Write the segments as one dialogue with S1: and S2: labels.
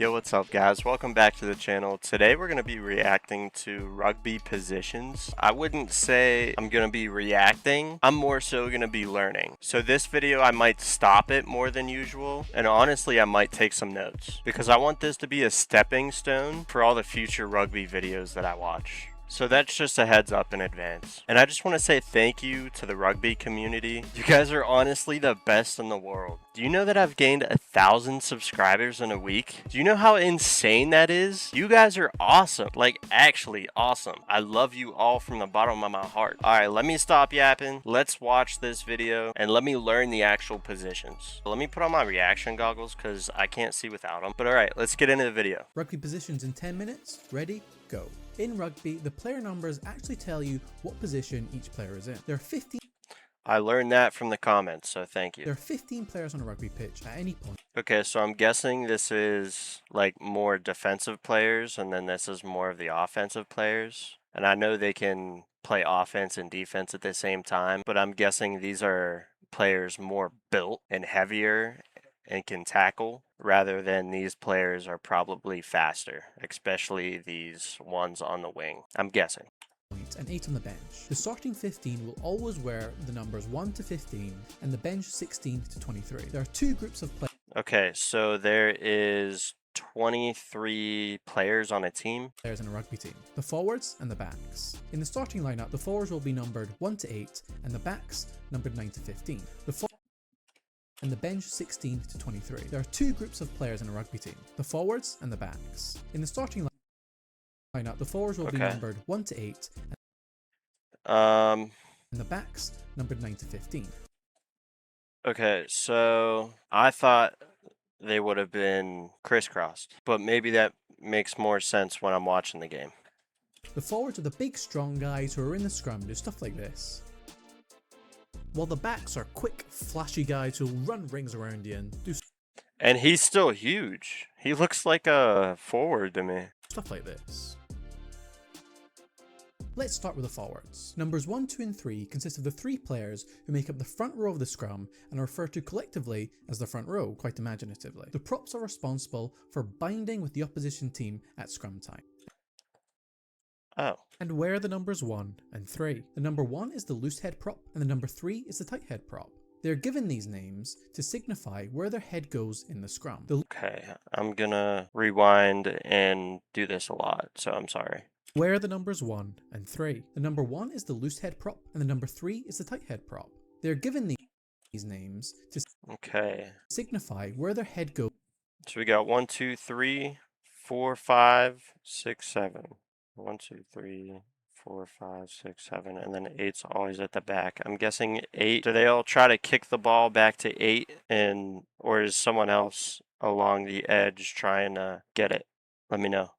S1: Yo, what's up guys? Welcome back to the channel. Today we're going to be reacting to rugby positions. I wouldn't say I'm going to be reacting, I'm more so going to be learning. So this video I might stop it more than usual, and honestly I might take some notes because I want this to be a stepping stone for all the future rugby videos that I watch. So that's just a heads up in advance. And I just want to say thank you to the rugby community. You guys are honestly the best in the world. Do you know that I've gained 1,000 subscribers in a week? Do you know how insane that is? You guys are awesome. Like, actually awesome. I love you all from the bottom of my heart. Alright, let me stop yapping. Let's watch this video and let me learn the actual positions. Let me put on my reaction goggles because I can't see without them. But alright, let's get into the video.
S2: Rugby positions in 10 minutes. Ready? Go. In rugby, the player numbers actually tell you what position each player is in. There are 15.
S1: I learned that from the comments, so thank you.
S2: There are 15 players on a rugby pitch at any point.
S1: Okay, so I'm guessing this is like more defensive players, and then this is more of the offensive players. And I know they can play offense and defense at the same time, but I'm guessing these are players more built and heavier and can tackle, rather than these players are probably faster, especially these ones on the wing. I'm guessing.
S2: And 8 on the bench. The starting 15 will always wear the numbers 1 to 15 and the bench 16 to 23. There are two groups of players.
S1: Okay, so there is 23 players on a team.
S2: Players in a rugby team. The forwards and the backs. In the starting lineup, the forwards will be numbered 1 to 8 and the backs numbered 9 to 15. And the bench 16 to 23. There are two groups of players in a rugby team, the forwards and the backs. In the starting lineup, the forwards will be numbered 1 to 8 and the backs numbered 9 to 15.
S1: Okay, so I thought they would have been crisscrossed, but maybe that makes more sense when I'm watching the game.
S2: The forwards are the big strong guys who are in the scrum, do stuff like this. While the backs are quick, flashy guys who'll run rings around you and do
S1: And he's still huge. He looks like a forward to me.
S2: Stuff like this. Let's start with the forwards. Numbers 1, 2 and 3 consist of the three players who make up the front row of the scrum and are referred to collectively as the front row, quite imaginatively. The props are responsible for binding with the opposition team at scrum time.
S1: Oh.
S2: And where are the numbers 1 and 3? The number 1 is the loose head prop and the number 3 is the tight head prop. They're given these names to signify where their head goes in the scrum.
S1: Okay, I'm gonna rewind and do this a lot, so I'm sorry.
S2: Where are the numbers 1 and 3? The number 1 is the loose head prop and the number 3 is the tight head prop. They're given these names to signify where their head goes.
S1: So we got 1, 2, 3, 4, 5, 6, 7. 1, 2, 3, 4, 5, 6, 7, and then 8's always at the back. I'm guessing 8. Do they all try to kick the ball back to 8, or is someone else along the edge trying to get it? Let me know.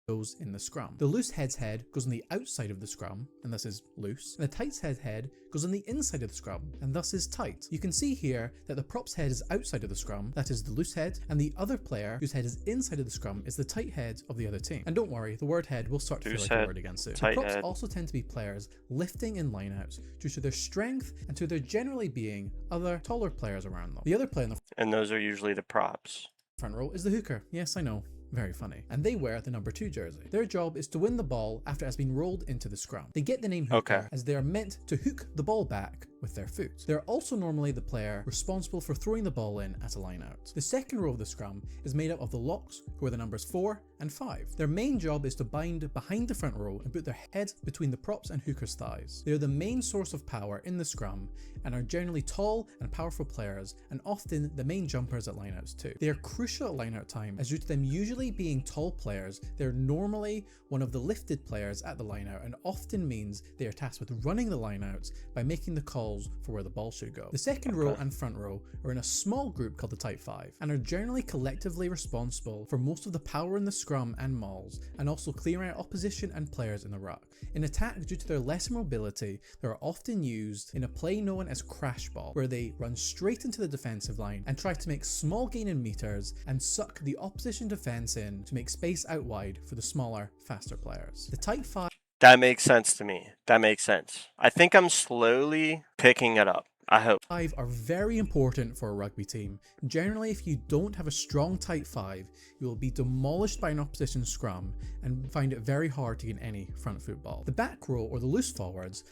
S2: Goes in the scrum. The loose head's head goes on the outside of the scrum, and thus is loose. And the tight head's head goes on the inside of the scrum, and thus is tight. You can see here that the prop's head is outside of the scrum, that is the loose head, and the other player whose head is inside of the scrum is the tight head of the other team. And don't worry, the word head will start to feel like a word again soon. The props also tend to be players lifting in lineouts due to their strength and to there generally being other taller players around them. The other player in the
S1: And those are usually the props.
S2: front row is the hooker. Yes, I know. Very funny. And they wear the number 2 jersey. Their job is to win the ball after it has been rolled into the scrum. They get the name hooker as they are meant to hook the ball back with their foot. They're also normally the player responsible for throwing the ball in at a line out. The second row of the scrum is made up of the locks, who are the numbers 4 and 5. Their main job is to bind behind the front row and put their head between the props and hooker's thighs. They are the main source of power in the scrum and are generally tall and powerful players and often the main jumpers at lineouts too. They are crucial at lineout time as due to them usually being tall players, they're normally one of the lifted players at the lineout and often means they are tasked with running the lineouts by making the calls for where the ball should go. The second row and front row are in a small group called the tight 5 and are generally collectively responsible for most of the power in the scrum and mauls and also clearing out opposition and players in the ruck. In attack, due to their lesser mobility, they are often used in a play known as crash ball, where they run straight into the defensive line and try to make small gain in meters and suck the opposition defense in to make space out wide for the smaller, faster players. The tight 5.
S1: That makes sense to me. That makes sense. I think I'm slowly picking it up. I hope.
S2: Five are very important for a rugby team. Generally, if you don't have a strong tight five, you will be demolished by an opposition scrum and find it very hard to get any front foot ball. The back row or the loose forwards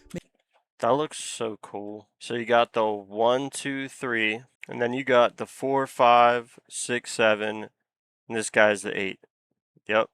S1: That looks so cool. So you got the 1, 2, 3, and then you got the 4, 5, 6, 7, and this guy's the 8. Yep.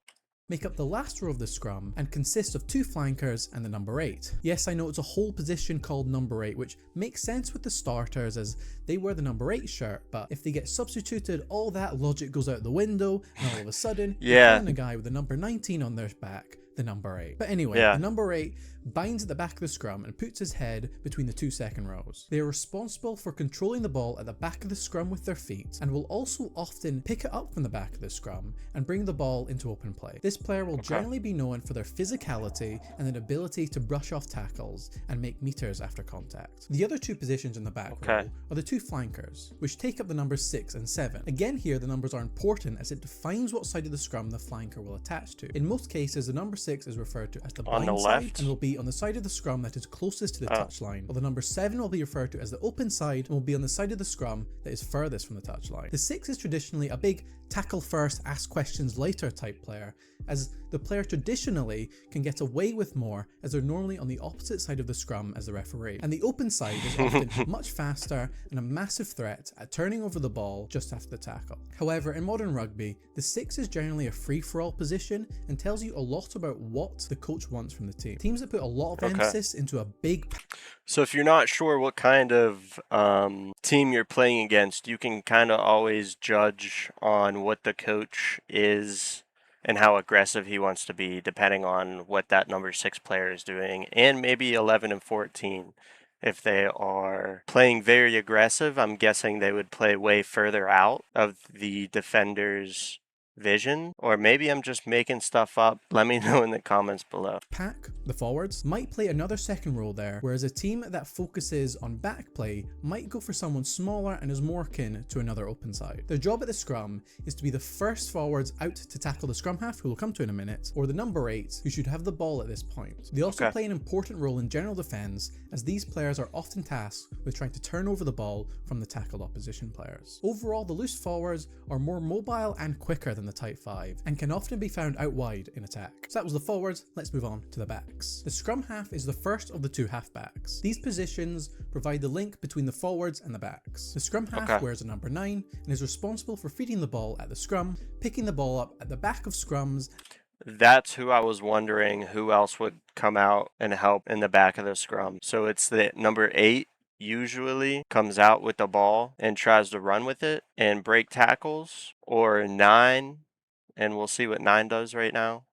S2: make up the last row of the scrum and consist of 2 flankers and the number 8. Yes, I know it's a whole position called number 8, which makes sense with the starters as they wear the number 8 shirt, but if they get substituted, all that logic goes out the window and all of a sudden, you're playing a guy with the number 19 on their back, the number 8. But anyway, the number 8 binds at the back of the scrum and puts his head between the 2 second rows. They are responsible for controlling the ball at the back of the scrum with their feet and will also often pick it up from the back of the scrum and bring the ball into open play. This player will generally be known for their physicality and an ability to brush off tackles and make meters after contact. The other 2 positions in the back row are the 2 flankers, which take up the numbers 6 and 7. Again here, the numbers are important as it defines what side of the scrum the flanker will attach to. In most cases, the number 6 is referred to as the blind side and will be on the side of the scrum that is closest to the touchline, while the number 7 will be referred to as the open side and will be on the side of the scrum that is furthest from the touchline. The 6 is traditionally a big tackle first, ask questions later type player, as the player traditionally can get away with more as they're normally on the opposite side of the scrum as the referee. And the open side is often much faster and a massive threat at turning over the ball just after the tackle. However, in modern rugby, the 6 is generally a free-for-all position and tells you a lot about what the coach wants from the team. Teams that put a lot of emphasis into a big...
S1: So if you're not sure what kind of team you're playing against, you can kind of always judge on what the coach is and how aggressive he wants to be, depending on what that number 6 player is doing, and maybe 11 and 14. If they are playing very aggressive, I'm guessing they would play way further out of the defender's vision, or maybe I'm just making stuff up. Let me know in the comments below.
S2: Pack, the forwards, might play another second role there, whereas a team that focuses on back play might go for someone smaller and is more akin to another open side. Their job at the scrum is to be the first forwards out to tackle the scrum half, who we'll come to in a minute, or the number 8, who should have the ball at this point. They also play an important role in general defence, as these players are often tasked with trying to turn over the ball from the tackled opposition players. Overall, the loose forwards are more mobile and quicker than the tight 5 and can often be found out wide in attack. So that was the forwards, let's move on to the backs. The scrum half is the first of the 2 halfbacks. These positions provide the link between the forwards and the backs. The scrum half wears a number 9 and is responsible for feeding the ball at the scrum, picking the ball up at the back of scrums.
S1: That's who I was wondering who else would come out and help in the back of the scrum. So it's the number 8 usually comes out with the ball and tries to run with it and break tackles, or 9, and we'll see what 9 does right now,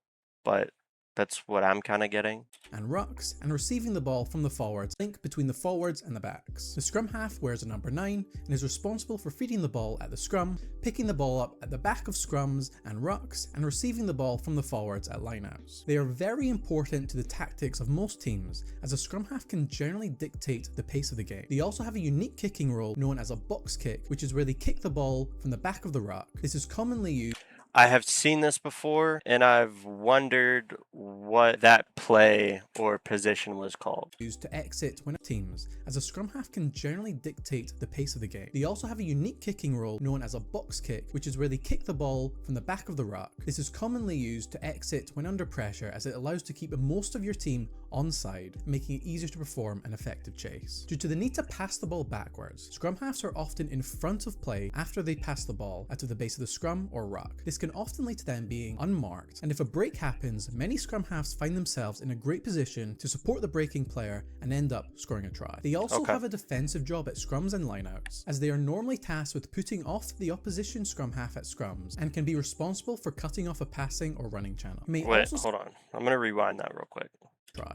S1: but that's what I'm kind of getting.
S2: And rucks, and receiving the ball from the forwards, link between the forwards and the backs. The scrum half wears a number 9 and is responsible for feeding the ball at the scrum, picking the ball up at the back of scrums and rucks, and receiving the ball from the forwards at lineouts. They are very important to the tactics of most teams, as a scrum half can generally dictate the pace of the game. They also have a unique kicking role known as a box kick, which is where they kick the ball from the back of the ruck. This is commonly used...
S1: I have seen this before, and I've wondered what that play or position was called.
S2: Used to exit when teams, as a scrum half can generally dictate the pace of the game. They also have a unique kicking role known as a box kick, which is where they kick the ball from the back of the ruck. This is commonly used to exit when under pressure, as it allows to keep most of your team onside, making it easier to perform an effective chase. Due to the need to pass the ball backwards, scrum halves are often in front of play after they pass the ball out of the base of the scrum or ruck. This can often lead to them being unmarked, and if a break happens, many scrum halves find themselves in a great position to support the breaking player and end up scoring a try. They also have a defensive job at scrums and lineouts, as they are normally tasked with putting off the opposition scrum half at scrums and can be responsible for cutting off a passing or running channel.
S1: Wait, hold on. I'm going to rewind that real quick.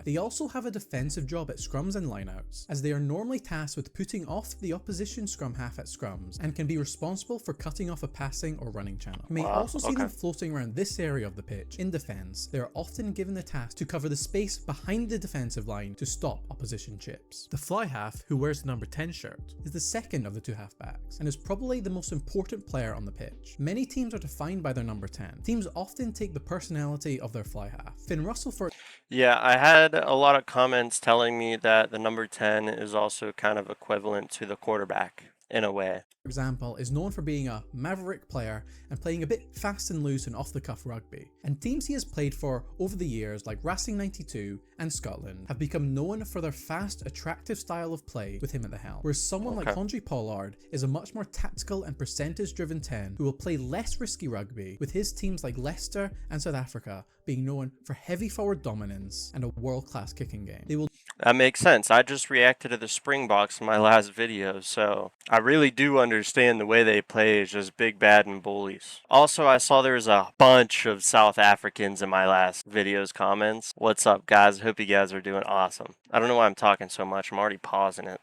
S2: They also have a defensive job at scrums and lineouts, as they are normally tasked with putting off the opposition scrum half at scrums and can be responsible for cutting off a passing or running channel. You may also see them floating around this area of the pitch. In defence, they are often given the task to cover the space behind the defensive line to stop opposition chips. The fly half, who wears the number 10 shirt, is the second of the 2 halfbacks and is probably the most important player on the pitch. Many teams are defined by their number 10. Teams often take the personality of their fly half. Finn Russell, for...
S1: Yeah, I had a lot of comments telling me that the number 10 is also kind of equivalent to the quarterback in a way.
S2: For example, is known for being a maverick player and playing a bit fast and loose and off-the-cuff rugby. And teams he has played for over the years, like Racing 92 and Scotland, have become known for their fast, attractive style of play with him at the helm. Whereas someone like Andre Pollard is a much more tactical and percentage-driven 10 who will play less risky rugby, with his teams like Leicester and South Africa being known for heavy forward dominance and a world-class kicking game.
S1: That makes sense. I just reacted to the springboks in my last video, so I really do understand the way they play is just big, bad, and bullies. Also, I saw there was a bunch of South Africans in my last video's comments. What's up, guys? Hope you guys are doing awesome. I don't know why I'm talking so much. I'm already pausing it.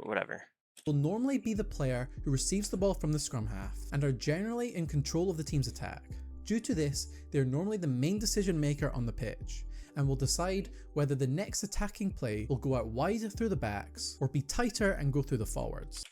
S1: Whatever.
S2: Will normally be the player who receives the ball from the scrum half and are generally in control of the team's attack. Due to this, they are normally the main decision maker on the pitch and will decide whether the next attacking play will go out wide through the backs or be tighter and go through the forwards.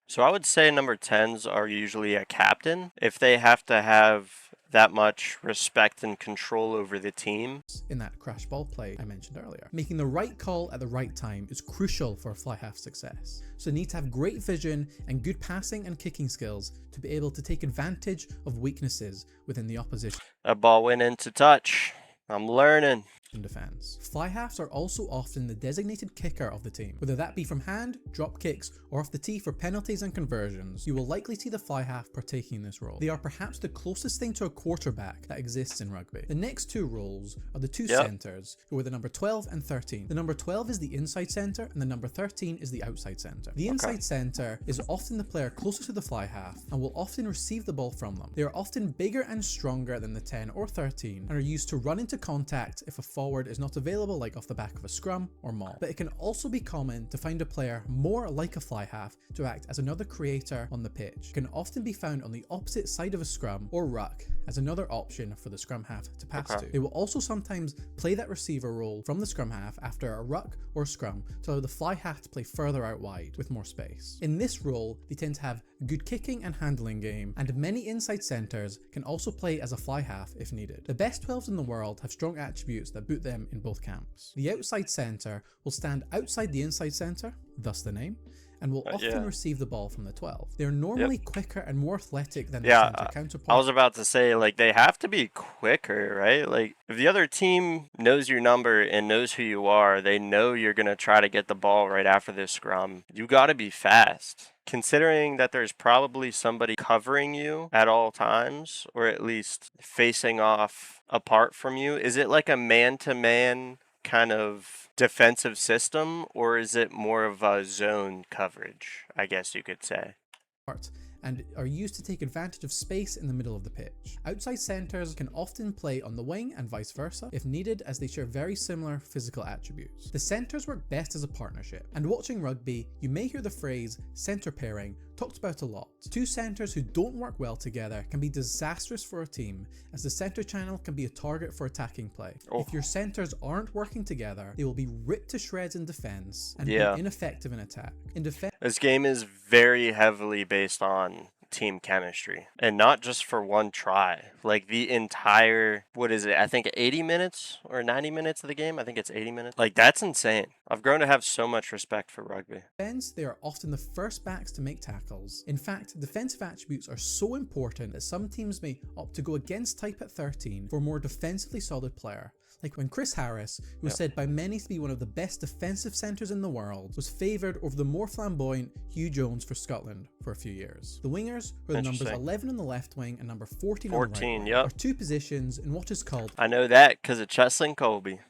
S1: So I would say number 10s are usually a captain if they have to have that much respect and control over the team.
S2: In that crash ball play I mentioned earlier, making the right call at the right time is crucial for a fly half success. So you need to have great vision and good passing and kicking skills to be able to take advantage of weaknesses within the opposition.
S1: That ball went into touch. I'm learning.
S2: Defense. Fly halves are also often the designated kicker of the team, whether that be from hand, drop kicks, or off the tee for penalties and conversions. You will likely see the fly half partaking in this role. They are perhaps the closest thing to a quarterback that exists in rugby. The next two roles are the two centres, who are the number 12 and 13. The number 12 is the inside centre and the number 13 is the outside centre. The inside centre is often the player closest to the fly half and will often receive the ball from them. They are often bigger and stronger than the 10 or 13 and are used to run into contact if a forward is not available, like off the back of a scrum or maul. But it can also be common to find a player more like a fly half to act as another creator on the pitch. It can often be found on the opposite side of a scrum or ruck as another option for the scrum half to pass to. They will also sometimes play that receiver role from the scrum half after a ruck or scrum to allow the fly half to play further out wide with more space. In this role, they tend to have good kicking and handling game, and many inside centres can also play as a fly half if needed. The best 12s in the world have strong attributes that boot them in both camps. The outside centre will stand outside the inside centre, thus the name, and will often receive the ball from the 12. They're normally quicker and more athletic than their centre counterpart.
S1: I was about to say, like, they have to be quicker, right? Like, if the other team knows your number and knows who you are, they know you're going to try to get the ball right after this scrum. You got to be fast. Considering that there's probably somebody covering you at all times, or at least facing off apart from you, is it like a man-to-man kind of defensive system, or is it more of a zone coverage, I guess you could say?
S2: And are used to take advantage of space in the middle of the pitch. Outside centres can often play on the wing and vice versa if needed, as they share very similar physical attributes. The centres work best as a partnership, and watching rugby, you may hear the phrase centre pairing talked about a lot. Two centres who don't work well together can be disastrous for a team, as the centre channel can be a target for attacking play. If your centres aren't working together, they will be ripped to shreds in defence and be ineffective in attack.
S1: This game is very heavily based on team chemistry, and not just for one try. Like the entire, what is it, I think 80 minutes or 90 minutes of the game. I think it's 80 minutes. Like, that's insane. I've grown to have so much respect for rugby.
S2: They are often the first backs to make tackles. In fact, defensive attributes are so important that some teams may opt to go against type at 13 for a more defensively solid player. Like when Chris Harris, who was said by many to be one of the best defensive centres in the world, was favoured over the more flamboyant Hugh Jones for Scotland for a few years. The wingers, who are the numbers 11 on the left wing and number 14 on the right wing, are two positions in what is called,
S1: I know that because of Cheslin Colby,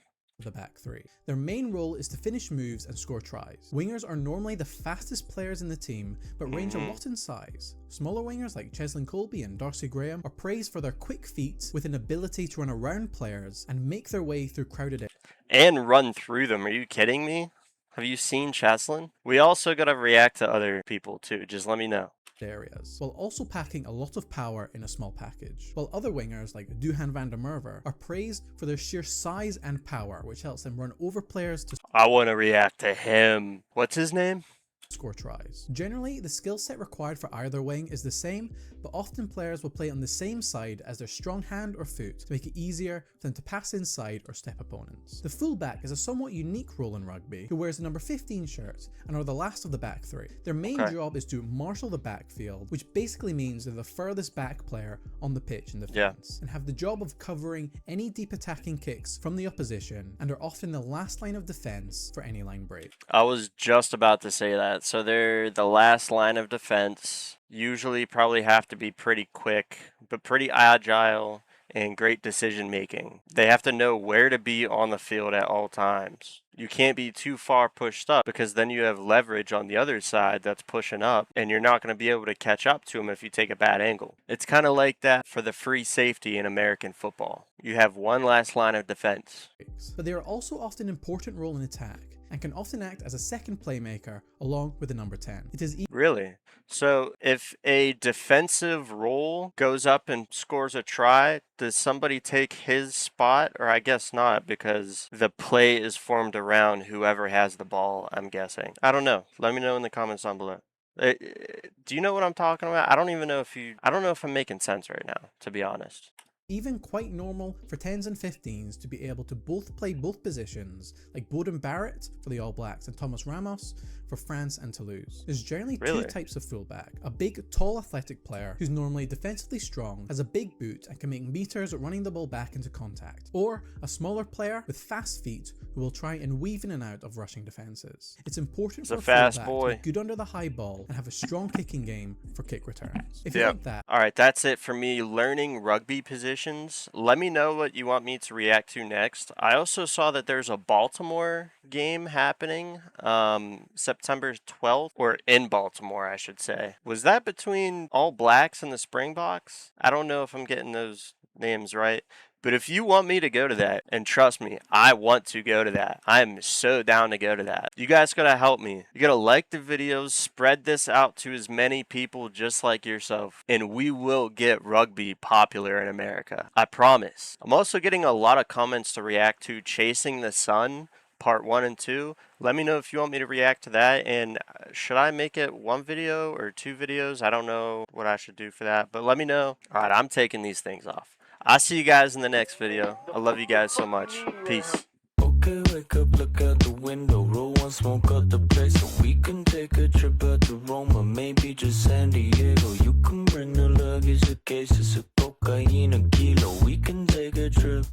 S2: the back three. Their main role is to finish moves and score tries. Wingers are normally the fastest players in the team, but range a lot in size. Smaller wingers like Cheslin Colby and Darcy Graham are praised for their quick feet with an ability to run around players and make their way through crowded areas.
S1: And run through them. Are you kidding me? Have you seen Cheslin? We also gotta react to other people too. Just let me know.
S2: Areas, while also packing a lot of power in a small package. While other wingers like Duhan van der Merwe are praised for their sheer size and power, which helps them run over players to...
S1: I want to react to him. What's his name?
S2: score tries. Generally, the skill set required for either wing is the same, but often players will play on the same side as their strong hand or foot to make it easier for them to pass inside or step opponents. The fullback is a somewhat unique role in rugby, who wears the number 15 shirt and are the last of the back three. Their main job is to marshal the backfield, which basically means they're the furthest back player on the pitch in defense, and have the job of covering any deep attacking kicks from the opposition, and are often the last line of defense for any line break.
S1: I was just about to say that. So they're the last line of defense. Usually probably have to be pretty quick, but pretty agile and great decision making. They have to know where to be on the field at all times. You can't be too far pushed up because then you have leverage on the other side that's pushing up, and you're not going to be able to catch up to them if you take a bad angle. It's kind of like that for the free safety in American football. You have one last line of defense.
S2: But they are also often an important role in attack, and can often act as a second playmaker along with the number 10. It is
S1: Really? So if a defensive role goes up and scores a try, does somebody take his spot? Or I guess not, because the play is formed around whoever has the ball, I'm guessing. I don't know. Let me know in the comments down below. Do you know what I'm talking about? I don't know if I'm making sense right now, to be honest.
S2: even quite normal for 10s and 15s to be able to both play both positions, like Bowden Barrett for the All Blacks and Thomas Ramos for France and Toulouse. There's generally two types of fullback: a big, tall, athletic player who's normally defensively strong, has a big boot and can make meters running the ball back into contact, or a smaller player with fast feet who will try and weave in and out of rushing defenses. It's important for a fullback to be good under the high ball and have a strong kicking game for kick returns. If you like that.
S1: Alright, that's it for me learning rugby positions. Let me know what you want me to react to next. I also saw that there's a Baltimore game happening September 12th, or in Baltimore I should say. Was that between All Blacks and the Springboks? I don't know if I'm getting those names right. But if you want me to go to that, and trust me, I want to go to that. I am so down to go to that. You guys gotta help me. You gotta like the videos, spread this out to as many people just like yourself, and we will get rugby popular in America. I promise. I'm also getting a lot of comments to react to Chasing the Sun, part 1 and 2. Let me know if you want me to react to that, and should I make it 1 video or 2 videos? I don't know what I should do for that, but let me know. Alright, I'm taking these things off. I'll see you guys in the next video. I love you guys so much. Peace.
S3: Okay, wake up, look out the window, roll one, smoke out the place, so we can take a trip out to Roma, maybe just San Diego. You can bring the luggage, the cases of cocaine, a kilo. We can take a trip.